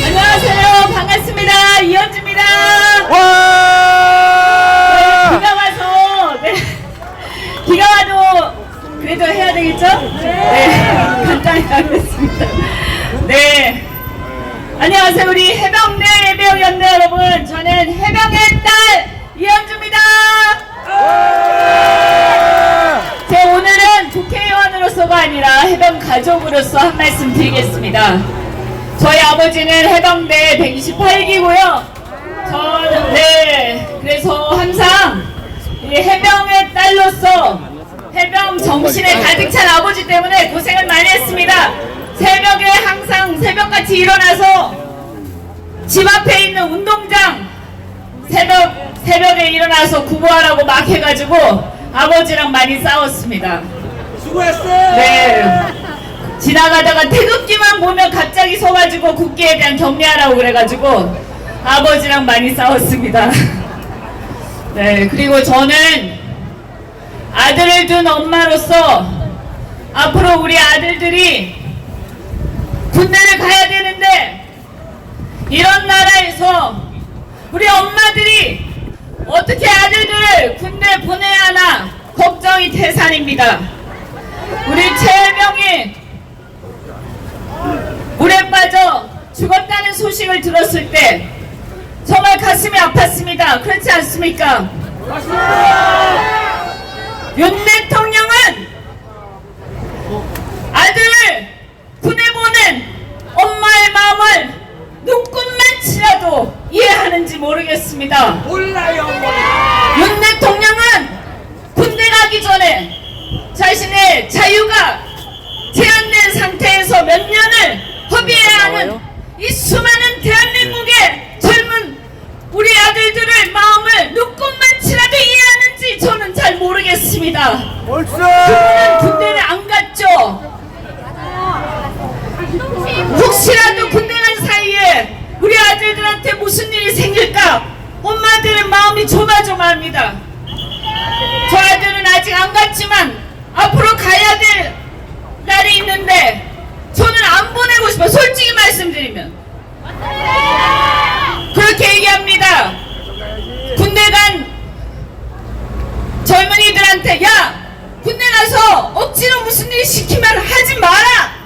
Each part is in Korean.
안녕하세요. 반갑습니다. 이현주입니다. 네, 비가 와서 비가 와도 그래도 해야 되겠죠? 네, 간단히 하겠습니다. 네, 안녕하세요. 우리 해병대 해병연대 여러분, 저는 해병의 딸 이현주입니다. 제 오늘은 국회의원으로서가 아니라 해병 가족으로서 한 말씀 드리겠습니다. 저희 아버지는 해병대 128기고요. 그래서 항상 이 해병의 딸로서 해병 정신에 가득 찬 아버지 때문에 고생을 많이 했습니다. 새벽에 항상 새벽같이 일어나서 집 앞에 있는 운동장 새벽에 일어나서 구보하라고 막 해가지고 아버지랑 많이 싸웠습니다. 수고했어. 네. 지나가다가 태극기만 보면 갑자기 서가지고 국기에 대한 경례하라고 그래가지고 아버지랑 많이 싸웠습니다. 네, 그리고 저는 아들을 둔 엄마로서 앞으로 우리 아들들이 군대를 가야 되는데 이런 나라에서 우리 엄마들이 어떻게 아들들을 군대 보내야 하나 걱정이 태산입니다. 우리 최혜병이 물에 빠져 죽었다는 소식을 들었을 때 정말 가슴이 아팠습니다. 그렇지 않습니까? 윤 대통령은 아들을 군에 보낸 엄마의 마음을 눈꼽만치라도 이해하는지 모르겠습니다. 몰라요. 윤 대통령은 군대 가기 전에 자신의 자유가 제한된 상태에서 몇 년을 허비해야 하는 이 수많은 대한민국의 젊은 우리 아들들의 마음을 눈꼽만치라도 이해하는지 저는 잘 모르겠습니다. 그분은 군대를 안 갔죠. 혹시라도 군대 간 사이에 우리 아들들한테 무슨 일이 생길까 엄마들은 마음이 조마조마합니다. 저 아들은 아직 안 갔지만 앞으로 가야 될 날이 있는데 저는 안 보내고 싶어요. 솔직히 말씀드리면 그렇게 얘기합니다. 군대 간 젊은이들한테 야 군대 가서 억지로 무슨 일 시키면 하지 마라.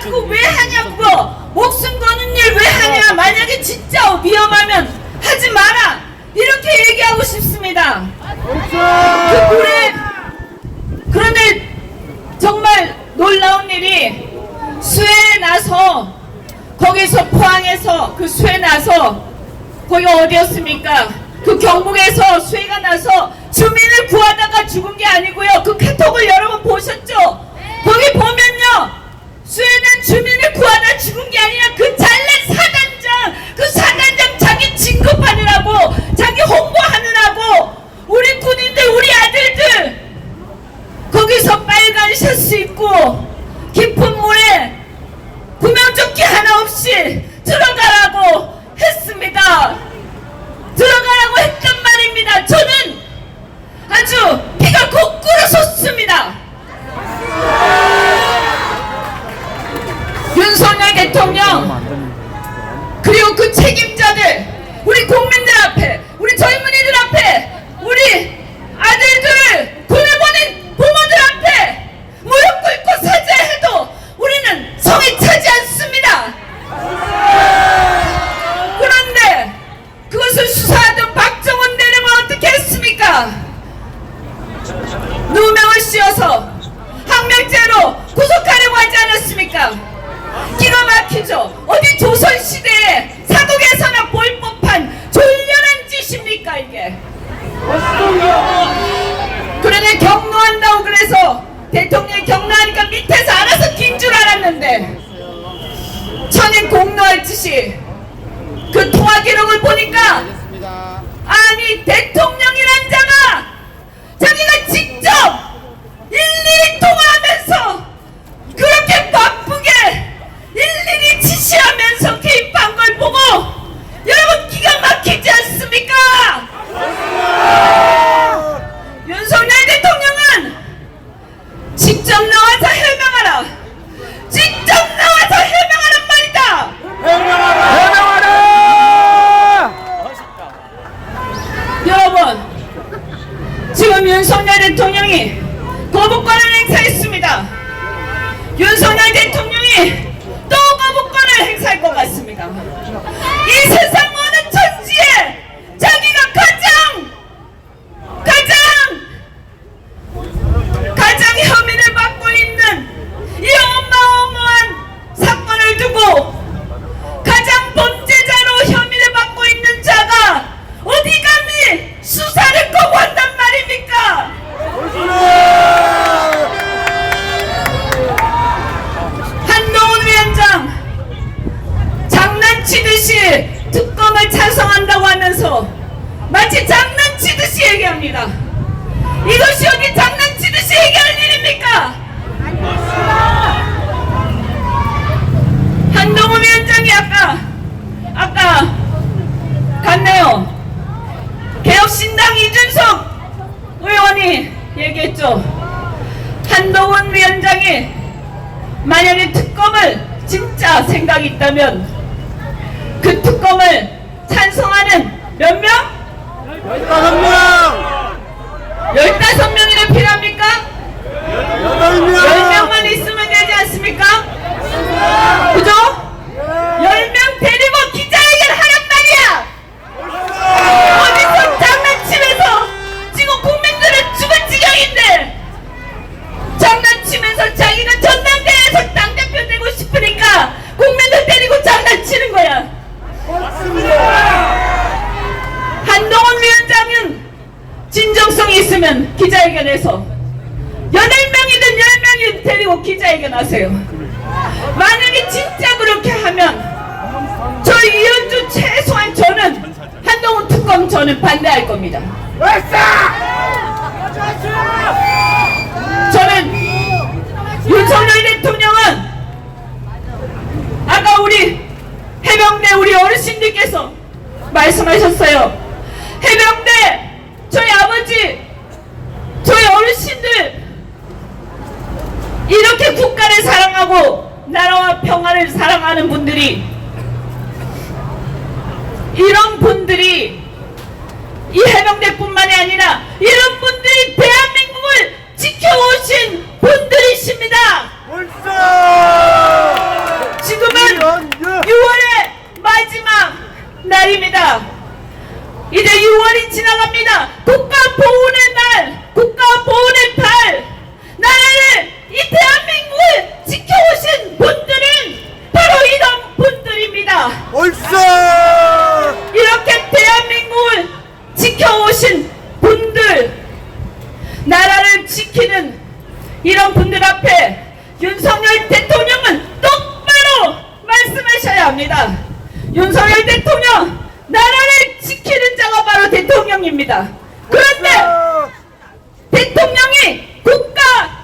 그거 왜 하냐. 그거 목숨 거는 일 왜 하냐. 만약에 진짜 위험하면 하지 마라. 이렇게 얘기하고 싶습니다. 그런데 정말 놀라운 일이 수해에 나서 거기서 포항에서 그 수해 나서 거기가 어디였습니까? 그 경북에서 수해가 나서 주민을 구하다가 죽은 게 아니고요. 그 카톡을 여러분 보셨죠? 거기 보면요. 수해는 주민을 구하다 죽은 게 아니라 그 잘난 사단장, 그 사단장 자기 진급하느라고 자기 홍보하느라고 우리 군인들 우리 아들들 거기서 빨간 셔츠 입고 깊은 물에 구명조끼 하나 없이 들어가라고 했습니다. 들어가라고 했단 말입니다. 저는 아주 피가 거꾸로 솟습니다. 윤석열 대통령 그리고 그 책임자들 우리 국민들 앞에 우리 젊은이들 앞에 우리 아들들을 보내보낸 부모들 앞에 무릎 꿇고 사죄해도 우리는 성이 차지 않습니다. 그런데 그것을 수사하던 박정원 대령은 어떻게 했습니까? 누명을 씌워서 항명죄로 구속하려고 하지 않았습니까? 기가 막히죠. 어디 조선시대에 사독에서나 볼 법한 졸렬한 짓입니까 이게. 그런데 경로한다고 그래서 대통령이 경로하니까 밑에서 알아서 긴 줄 알았는데 천인 공로할 짓이 그 통화 기록을 보니까 아니 대통령이란 자가 자기가 직접 일일이 통화하면서 그렇게 바쁘게 일일이 지시하면서 개입한 걸 보고 여러분 기가 막히지 않습니까? 윤석열 대통령은 직접 나와서 해명하라. 직접 윤석열 대통령이 또 거부권을 행사할 것 같습니다. 이 세상 어느 천지에 자기가 가장 혐의를 받고 있는 이 어마어마한 사건을 두고 가장 범죄자로 혐의를 받고 있는 자가 어디 감히 수사를 거부한단 말입니까? 한동훈 위원장 장난치듯이 특검을 찬성한다고 하면서 마치 장난치듯이 얘기합니다. 이것이 어디 장난치듯이 얘기할 일입니까? 한동훈 위원장이 아까 갔네요. 개혁신당 이준석 의원이 얘기했죠. 한동훈 위원장이 만약에 특검을 진짜 생각이 있다면 그 특검을 찬성하는 몇 명? 15명! 15명이나 필요합니까? 10명만 있으면 되지 않습니까? 그죠? 10명 데리고 기자회견 하란 말이야! 어디서 장난치면서 지금 국민들은 죽을 지경인데 장난치면서 자기가 전당대회에서 당대표 되고 싶으니까 국민들 데리고 장난치는 거야. 한동훈 위원장은 진정성이 있으면 기자회견에서 8명이든 10명이든 데리고 기자회견 하세요. 만약에 진짜 그렇게 하면 저 이현주 최소한 저는 한동훈 특검 저는 반대할 겁니다. 저는 윤석열 대통령은 아까 우리 해병대 우리 어르신들께서 말씀하셨어요. 해병대 저희 아버지 저희 어르신들 이렇게 국가를 사랑하고 나라와 평화를 사랑하는 분들이 이런 분들이 이 해병대뿐만이 아니라 이런 분들이 대한민국을 지켜오신 분들이십니다. 지금은 6월의 마지막 날입니다. 이제 6월이 지나갑니다. 국가보훈의 날, 국가보훈의 달, 나라를 이 대한민국을 지켜오신 분들은 바로 이런 분들입니다. 이렇게 대한민국을 지켜오신 분들, 나라를 지키는 이런 분들 앞에 윤석열 대통령은 똑바로 말씀하셔야 합니다. 윤석열 대통령, 나라를 지키는 자가 바로 대통령입니다. 그런데 대통령이 국가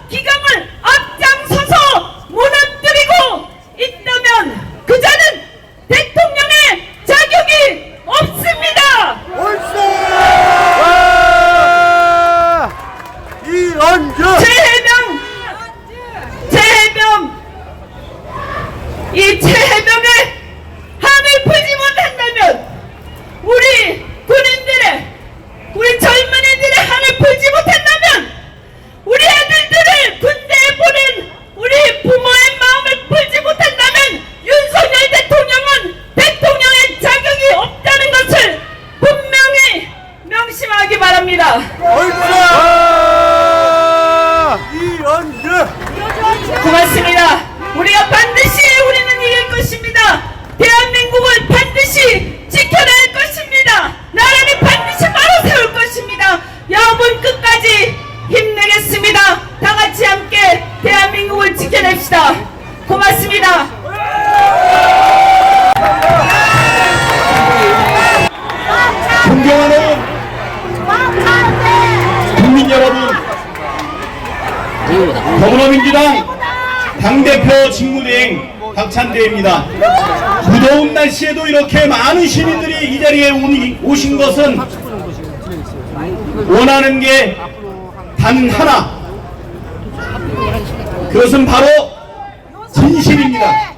기강을 앞장서서 무너뜨리고 있다면 그 자는 대통령의 자격이 없습니다. 이 최해병의 한을 풀지 못한다면 우리 군인들의 우리 젊은이들의 한을 풀지 못한다면 우리 아들들을 군대에 보낸 우리 부모의 마음을 풀지 못한다면 윤석열 대통령은 대통령의 자격이 없다는 것을 분명히 명심하기 바랍니다. 고맙습니다. 우리가 반드시 우리는 이길 것입니다. 대한민국을 반드시 지켜낼 것입니다. 나라를 반드시 바로 세울 것입니다. 여러분 끝까지 힘내겠습니다. 다 같이 함께 대한민국을 지켜냅시다. 고맙습니다. 존경하는 국민 여러분, 더불어민주당 당대표 직무대행 박찬대입니다. 무더운 날씨에도 이렇게 많은 시민들이 이 자리에 오신 것은 원하는 게 단 하나, 그것은 바로 진실입니다.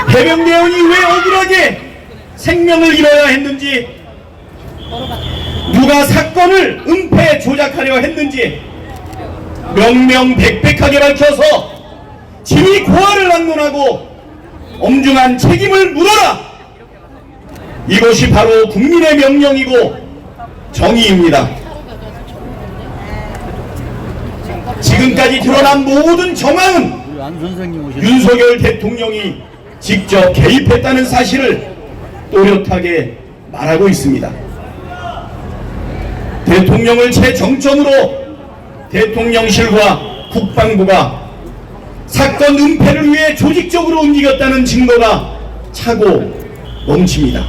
해병대원이 왜 억울하게 생명을 잃어야 했는지, 누가 사건을 은폐 조작하려 했는지, 명명백백하게 밝혀서 지위 고하를 막론하고 엄중한 책임을 물어라. 이것이 바로 국민의 명령이고 정의입니다. 지금까지 드러난 모든 정황은 윤석열 대통령이 직접 개입했다는 사실을 또렷하게 말하고 있습니다. 대통령을 최정점으로 대통령실과 국방부가 사건 은폐를 위해 조직적으로 움직였다는 증거가 차고 넘칩니다.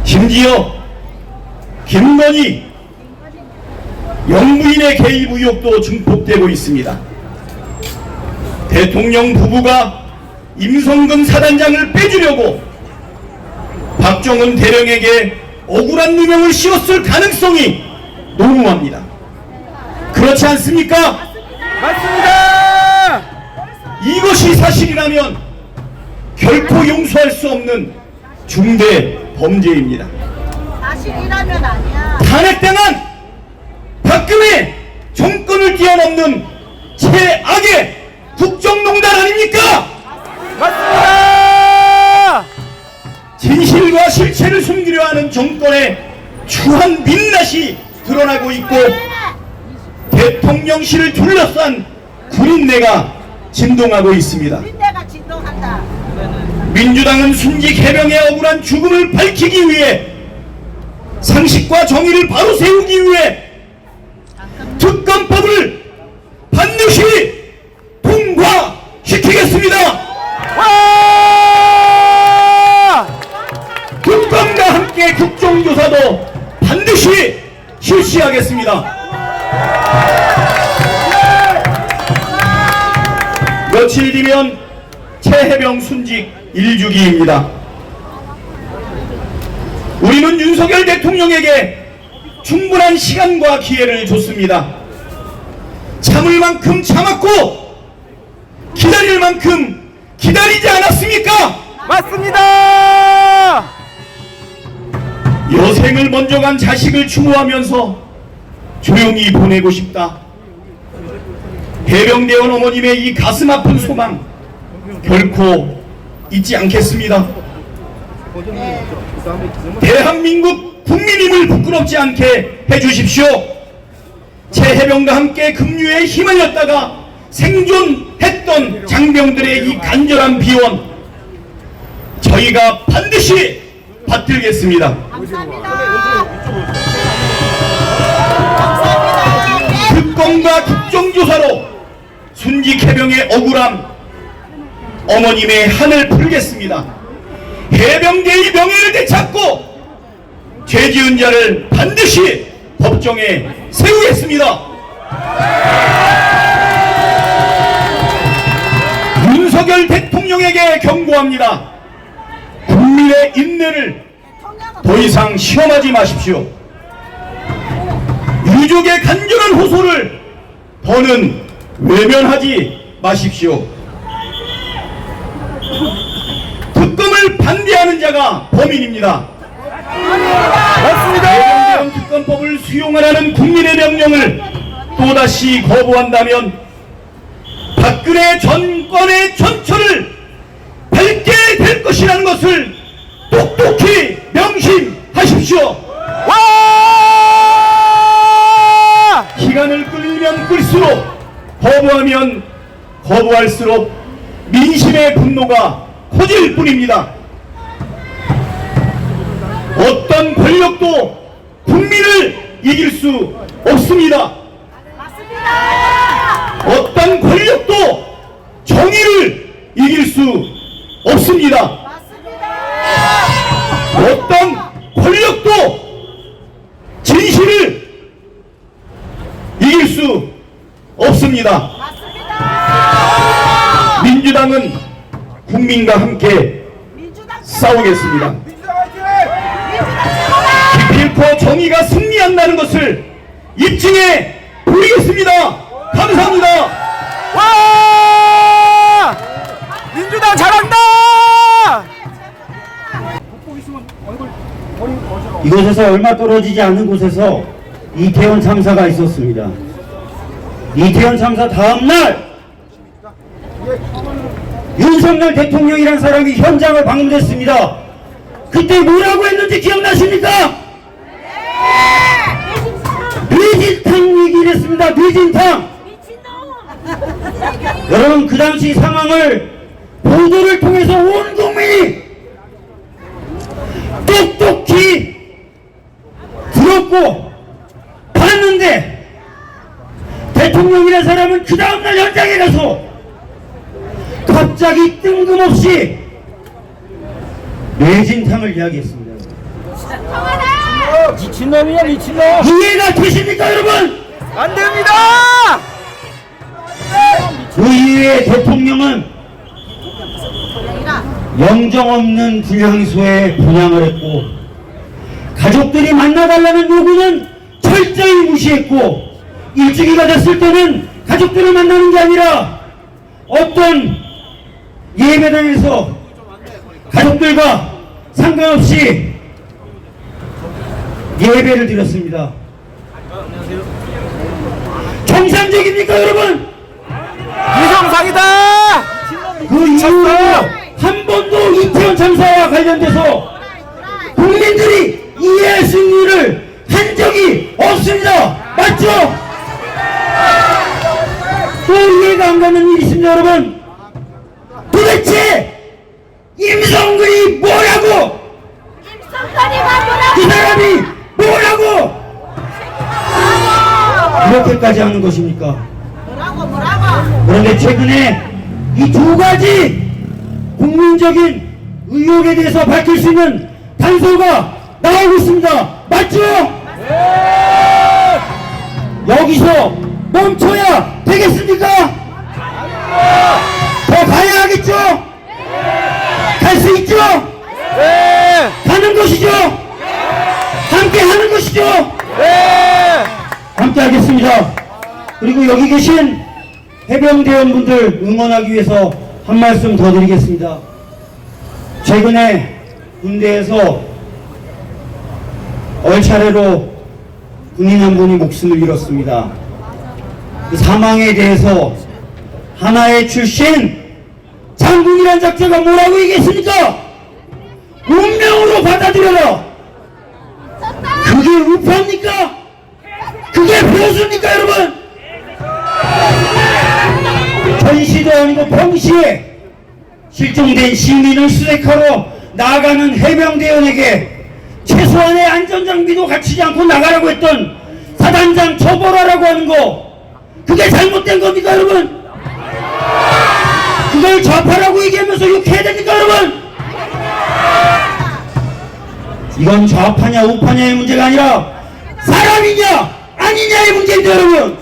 심지어 김건희 영부인의 개입 의혹도 증폭되고 있습니다. 대통령 부부가 임성근 사단장을 빼주려고 박정훈 대령에게 억울한 누명을 씌웠을 가능성이 농후합니다. 그렇지 않습니까? 맞습니다. 이것이 사실이라면 결코 용서할 수 없는 중대 범죄입니다. 사실이라면 아니야. 탄핵당한 박근혜 정권을 뛰어넘는 최악의 국정농단 아닙니까? 맞습니다. 진실과 실체를 숨기려 하는 정권의 추한 민낯이 드러나고 있고 대통령실을 둘러싼 군인내가 진동하고 있습니다. 군대가 진동한다. 민주당은 순직 해병의 억울한 죽음을 밝히기 위해 상식과 정의를 바로 세우기 위해 특검법을 반드시 통과시키겠습니다. 특검과 함께 국정조사도 반드시 실시하겠습니다. 며칠 뒤면 최해병 순직 1주기입니다. 우리는 윤석열 대통령에게 충분한 시간과 기회를 줬습니다. 참을 만큼 참았고 기다릴 만큼 기다리지 않았습니까? 맞습니다. 여생을 먼저 간 자식을 추모하면서 조용히 보내고 싶다. 해병대원 어머님의 이 가슴 아픈 소망 결코 잊지 않겠습니다. 대한민국 국민임을 부끄럽지 않게 해주십시오. 최해병과 함께 급류에 휘말렸다가 생존했던 장병들의 이 간절한 비원 저희가 반드시 받들겠습니다. 감사합니다. 감사합니다. 특검과 국정조사로 순직 해병의 억울함 어머님의 한을 풀겠습니다. 해병대의 명예를 되찾고 죄지은 자를 반드시 법정에 세우겠습니다. 윤석열 대통령에게 경고합니다. 국민의 인내를 더 이상 시험하지 마십시오. 유족의 간절한 호소를 더는 외면하지 마십시오. 특검을 반대하는 자가 범인입니다. 맞습니다. 해병대원 특검법을 수용하라는 국민의 명령을 또다시 거부한다면 박근혜 정권의 전철을 밟게 될 것이라는 것을 똑똑히 명심하십시오. 시간을 끌면 끌수록 거부하면 거부할수록 민심의 분노가 커질 뿐입니다. 어떤 권력도 국민을 이길 수 없습니다. 맞습니다. 어떤 권력도 정의를 이길 수 없습니다. 맞습니다. 어떤 권력도 진실을 이길 수 없습니다. 맞습니다. 민주당은 국민과 함께 민주당 싸우겠습니다. 민주당 화이팅! 민주당 최고다. 기필코 정의가 승리한다는 것을 입증해 보이겠습니다. 감사합니다. 와! 민주당 잘한다! 이곳에서 얼마 떨어지지 않은 곳에서 이태원 참사가 있었습니다. 이태원 참사 다음날 윤석열 대통령이란 사람이 현장을 방문했습니다. 그때 뭐라고 했는지 기억나십니까? 뇌진탕 얘기를 했습니다. 뇌진탕. 여러분, 그 당시 상황을 보도를 통해서 온 국민이 똑똑히 들었고 봤는데, 대통령이라는 사람은 그 다음날 현장에 가서 갑자기 뜬금없이 뇌진탕을 이야기했습니다. 미친놈이야 미친놈. 이해가 되십니까 여러분? 안 됩니다. 그 이후에 대통령은 영정 없는 불향소에 분향을 했고, 가족들이 만나달라는 요구는 철저히 무시했고, 일주기가 됐을 때는 가족들을 만나는 게 아니라 어떤 예배당에서 가족들과 상관없이 예배를 드렸습니다. 정상적입니까 여러분? 비정상이다. 그 이후로 한 번도 이태원 참사와 관련돼서 국민들이 이해할 수 있는 일을 한 적이 없습니다. 맞죠? 또 이해가 안 가는 일이 있습니다 여러분. 도대체 임성근이 뭐라고, 이 사람이 뭐라고 이렇게까지 하는 것입니까? 그런데 최근에 이 두 가지 국민적인 의혹에 대해서 밝힐 수 있는 단서가 나오고 있습니다. 맞죠? 여기서 멈춰야 되겠습니까? 더 가야 하겠죠? 갈 수 있죠? 가는 것이죠? 함께 하는 것이죠? 함께 하겠습니다. 그리고 여기 계신 해병대원분들 응원하기 위해서 한 말씀 더 드리겠습니다. 최근에 군대에서 얼차례로 군인 한 분이 목숨을 잃었습니다. 그 사망에 대해서 하나의 출신 장군이란 작자가 뭐라고 얘기했습니까? 운명으로 받아들여라. 그게 우파입니까? 그게 보수입니까 여러분? 전시도 아니고 평시에 실종된 시민을 수색하러 나가는 해병대원에게 최소한의 안전장비도 갖추지 않고 나가라고 했던 사단장 처벌하라고 하는 거, 그게 잘못된 겁니까 여러분? 그걸 좌파라고 얘기하면서 욕해야 됩니까 여러분? 이건 좌파냐 우파냐의 문제가 아니라 사람이냐 아니냐의 문제입니다 여러분.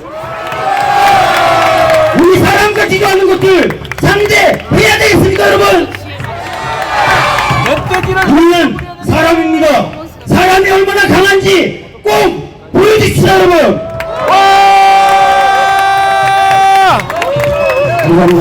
우리 사람 같지도 않은 것들 상대해야 되겠습니까 여러분? 우리는 사람입니다. 사람이 얼마나 강한지 꼭 보여주십시오 여러분. 감사합니다.